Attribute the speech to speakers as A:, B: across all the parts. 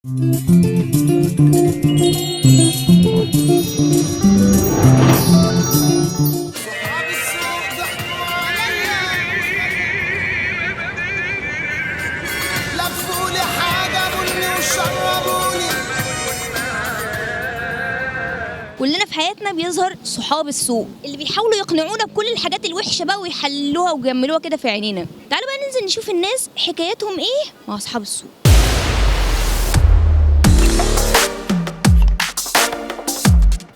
A: لفولي حاجة بني وشربوني.
B: كلنا في حياتنا بيظهر صحاب السوق اللي بيحاولوا يقنعونا بكل الحاجات الوحشه بقى ويحلوها ويجملوها كده في عينينا. تعالوا بقى ننزل نشوف الناس حكايتهم ايه مع اصحاب السوق.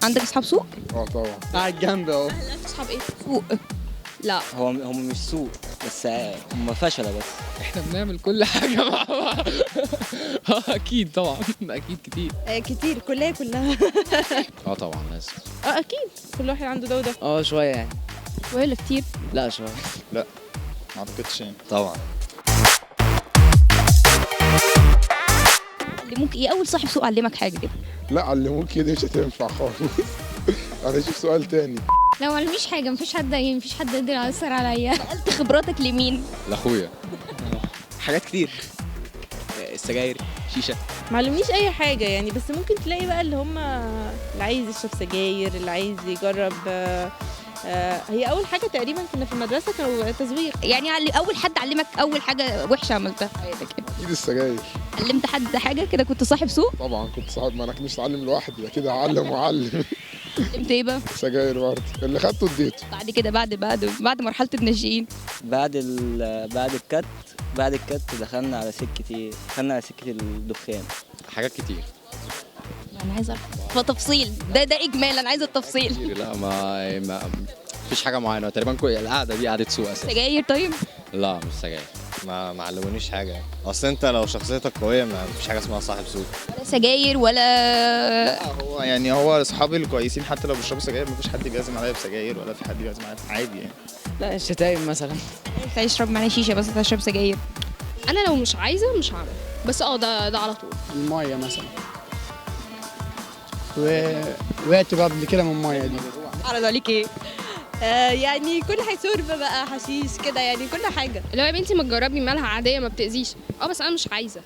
B: عندك اصحاب سوق؟
C: طبعا.
D: قاعد جنبي اهو.
B: اصحاب ايه؟ سوق. لا
D: هم مش سوق بس هم فشلة بس.
E: احنا بنعمل كل حاجة مع بعض. اكيد طبعا اكيد كتير.
F: كتير كلها
E: طبعا لازم.
F: اكيد كل واحد عنده ده وده.
D: شوية يعني.
B: ولا كتير؟
D: لا شوية.
C: ما اعتقدش يعني.
D: طبعا.
B: اللي ممكن ايه اول صاحب سوق علمك حاجه كده؟
C: لا علموك كده مش هتنفع خالص. انا اشوف سؤال تاني.
G: لا ما علميش حاجه، مفيش حد يقدر يأثر عليا.
B: نقلت خبراتك لمين؟
E: لاخويا.
D: حاجات كتير. السجاير، شيشة.
F: معلمنيش اي حاجه يعني، بس ممكن تلاقي بقى اللي هم اللي عايز يشرب سجاير، اللي عايز يجرب. هي اول حاجه تقريبا كنا في المدرسه كانوا تزويق.
B: يعني اول حد علمك اول حاجه وحشه عملتها في حياتك يعني.
C: اكيد السجاير.
B: علمت حد حاجه كده كنت صاحب سوق؟
C: طبعا كنت صاحب، ما انا مش اتعلم لوحدي، اكيد هعلم واعلم.
B: علمت ايه بقى؟
C: سجاير برضه اللي خدته اديته.
B: بعد كده بعد مرحله الناشئين.
D: بعد الكت دخلنا على سكة الدخان.
E: حاجات كتير.
B: انا عايزه اعرف تفصيل، ده اجمال، انا عايزه التفصيل.
E: كتير. لا ما فيش حاجة معينة تقريبا. كل القعدة دي قعدة سوق اساسا.
B: سجاير طيب؟
E: لا مش سجاير.
H: ما علمونيش حاجه. اصل انت لو شخصيتك قويه ما فيش حاجه اسمها صاحب سوق.
B: ولا سجاير ولا
H: هو اصحابي الكويسين حتى لو بيشربوا سجاير ما فيش حد بيعزم عليا بسجاير ولا في حد بيعزم عليا عادي يعني.
D: لا الشتايم مثلا.
B: انت تشرب معانا شيشه بس تشرب سجاير؟
G: انا لو مش عايزه مش هعمل، بس ده على طول.
I: المية مثلا وقعت قبل كده من المية دي.
B: عرض عليك ايه؟
F: يعني كل حاجه، شوربه بقى، حشيش كده، يعني كل حاجه.
G: اللي هو يا بنتي ما تجربي مالها عاديه ما بتاذيش. بس انا مش عايزه.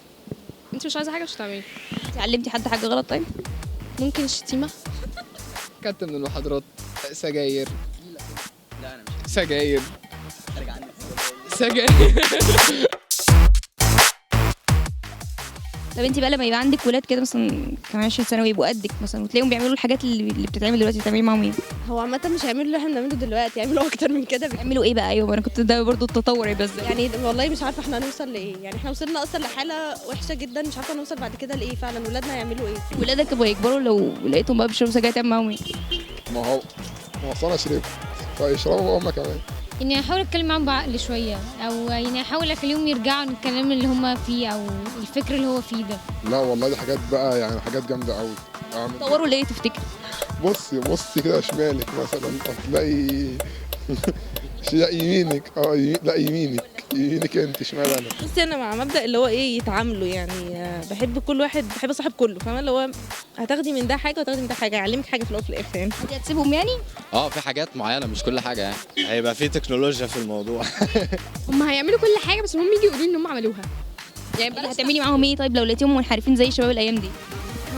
G: انت مش عايزه حاجه مش هتعملي.
B: علمتي حد حاجه غلط طيب؟
G: ممكن الشتيمه.
E: كنت من المحاضرات سجاير. لا انا مش سجاير. سجاير.
B: طب انت بقى لما يبقى عندك ولاد كده مثلا كمان 20 سنه ويبقوا قدك مثلا وتلاقيهم بيعملوا الحاجات اللي بتتعمل دلوقتي، بتعملي معاهم ايه؟
F: هو عامه مش هيعملوا اللي احنا بنعمله دلوقتي، يعملوا اكتر من كده.
B: بيعملوا ايه بقى؟ ايوه انا كنت ده برضو التطور بس
F: يعني والله مش عارفه احنا هنوصل لايه، يعني احنا وصلنا اصلا لحاله وحشه جدا، مش عارفه نوصل بعد كده لايه فعلا. ولادنا هيعملوا ايه؟
B: ولادك لما يكبروا لو لقيتهم بقى بيشربوا سجاير تعمل معاهم ايه؟
C: ما هو اصل انا شربت فيشربوا هم كمان.
G: اني احاول اتكلم معاهم بعقل شويه، او يعني احاول اخليهم يرجعوا عن الكلام اللي هم فيه او الفكر اللي هو فيه ده.
C: لا والله دي حاجات بقى، يعني حاجات جامده قوي.
B: طوروا ليه تفتكر؟
C: بصي كده شمالك مثلا هتلاقي يمينك. لا يمينك انت، شمال انا.
F: بصي انا مع مبدا اللي هو ايه، يتعاملوا يعني. بحب كل واحد، بحب صاحب كله، فاهمه؟ اللي هو هتاخدي من ده حاجه وتاخدي من ده حاجه، يعلمك حاجه في الاول وفي الاخر يعني.
B: انت هتسيبهم يعني؟
E: في حاجات معينة مش كل حاجة يعني.
H: هيبقى في تكنولوجيا في الموضوع.
G: هم هيعملوا كل حاجه بس هم يجي يقولوا لي ان هم عملوها. يعني
B: بقى هتعملي معاهم ايه طيب لو لقيتيهم منحرفين زي الشباب الايام دي؟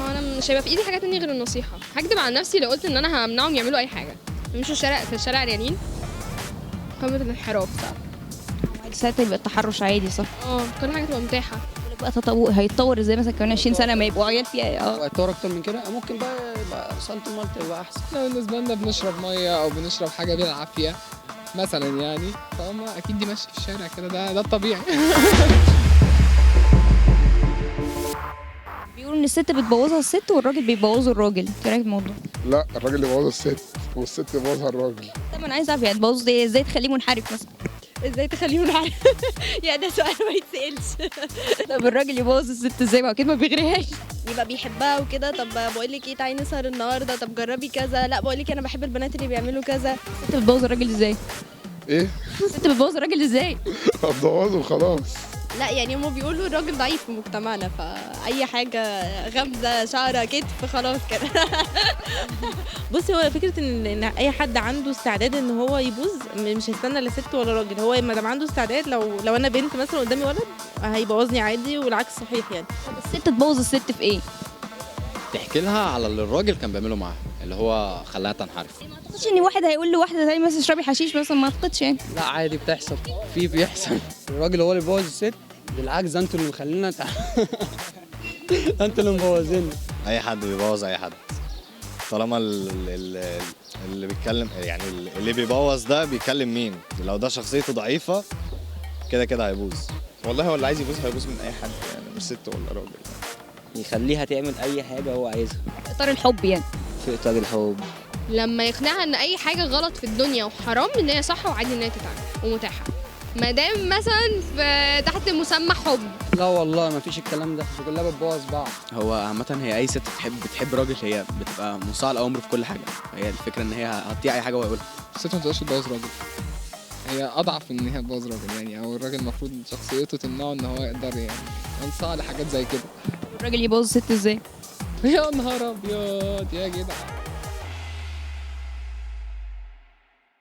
G: هو انا مش هيبقى في ايدي حاجه تانية غير النصيحه. هكدب على نفسي لو قلت ان انا همنعهم يعملوا اي حاجه. يمشوا في الشارع عريانين. قمه الانحراف صح.
B: ساعتها يبقى التحرش عادي صح؟
G: كل حاجه تبقى متاحه.
B: بقى هيتطور ازاي مثلا كمان 20 سنه ما يبقوا عيال فيها
I: وهيتطور اكتر من كده، ممكن بقى يبقى صالة المالت يبقى احسن.
E: لو بالنسبة لنا بنشرب مية او بنشرب حاجة بالعافية مثلا يعني، فهم اكيد دي ماشية في الشارع كده، ده الطبيعي.
B: بيقولوا ان الست بتبوظها الست والراجل بيبوظه الراجل، ايه رايك في الموضوع؟
C: لا الراجل اللي بوظها الست والست يبوظها الراجل.
B: طب انا عايزه اعرف يعني تبوظ ازاي تخليه منحرف مثلا؟
F: ازاي تخليهم نعرف؟ يعني ده سؤال ما يتسالش.
B: طب الراجل يبوظ الست ازاي؟ ما اكيد ما بيغريهاش.
F: يبقى بيحبها وكده. طب بقول لك ايه، تعالي نسهر النهارده، طب جربي كذا. لا بقول لك انا بحب البنات اللي بيعملوا كذا.
B: الست بتبوظ الراجل ازاي؟
C: ايه؟
B: الست بتبوظ الراجل ازاي؟
C: هتبوظه خلاص.
F: لا يعني هم بيقولوا الراجل ضعيف في مجتمعنا، فأي حاجة غمزة شعرة كتف خلاص كده. بصي، هو فكرة إن أي حد عنده استعداد إن هو يبوظ مش هيستنى لا ست ولا راجل. هو ما دام عنده استعداد، لو أنا بنت مثلا قدامي ولد هيبوظني عادي، والعكس صحيح يعني.
B: طب الست تبوظ الست في ايه؟
J: تحكي لها على اللي الراجل كان بيعمله معاها، اللي هو خلاها تنحرف.
B: ما اعتقدش ان واحد هيقول لواحده تانية مثلا اشربي حشيش مثلا، ما اعتقدش يعني.
I: لا عادي بتحصل، بيحصل. الراجل هو اللي بيبوظ الست، بالعكس ده انتوا اللي مخلينا انتوا اللي مبوظيننا.
K: اي حد بيبوظ اي حد، طالما اللي بيتكلم يعني اللي بيبوظ ده بيكلم مين. لو ده شخصيته ضعيفه كده كده هيبوظ.
H: والله هو اللي عايز يبوظ هيبوظ من اي حد يعني، مش ست ولا راجل يعني.
D: يخليها تعمل اي حاجه هو عايزها
B: في اطار الحب يعني.
D: في اطار الحب.
G: لما يقنعها ان اي حاجه غلط في الدنيا وحرام ان هي صح وعادي ان هي تتعمل ومتاحه، ما دام مثلا في تحت مسمى حب.
I: لا والله ما فيش الكلام ده، دي كلها بتبوظ بعض.
J: هو عامة هي أي ست بتحب راجل، هي بتبقى منصاع الأمر في كل حاجة. هي الفكرة إن هي هتطيع أي حاجة هو يقولها.
E: الست ما تقدرش تبوظ راجل، هي اضعف ان هي تبوظ راجل يعني، او الراجل المفروض شخصيته تمنعه ان هو يقدر يعني ينصاع لحاجات زي كده.
B: الراجل يبوظ الست ازاي؟
E: يا نهار ابيض يا جدع،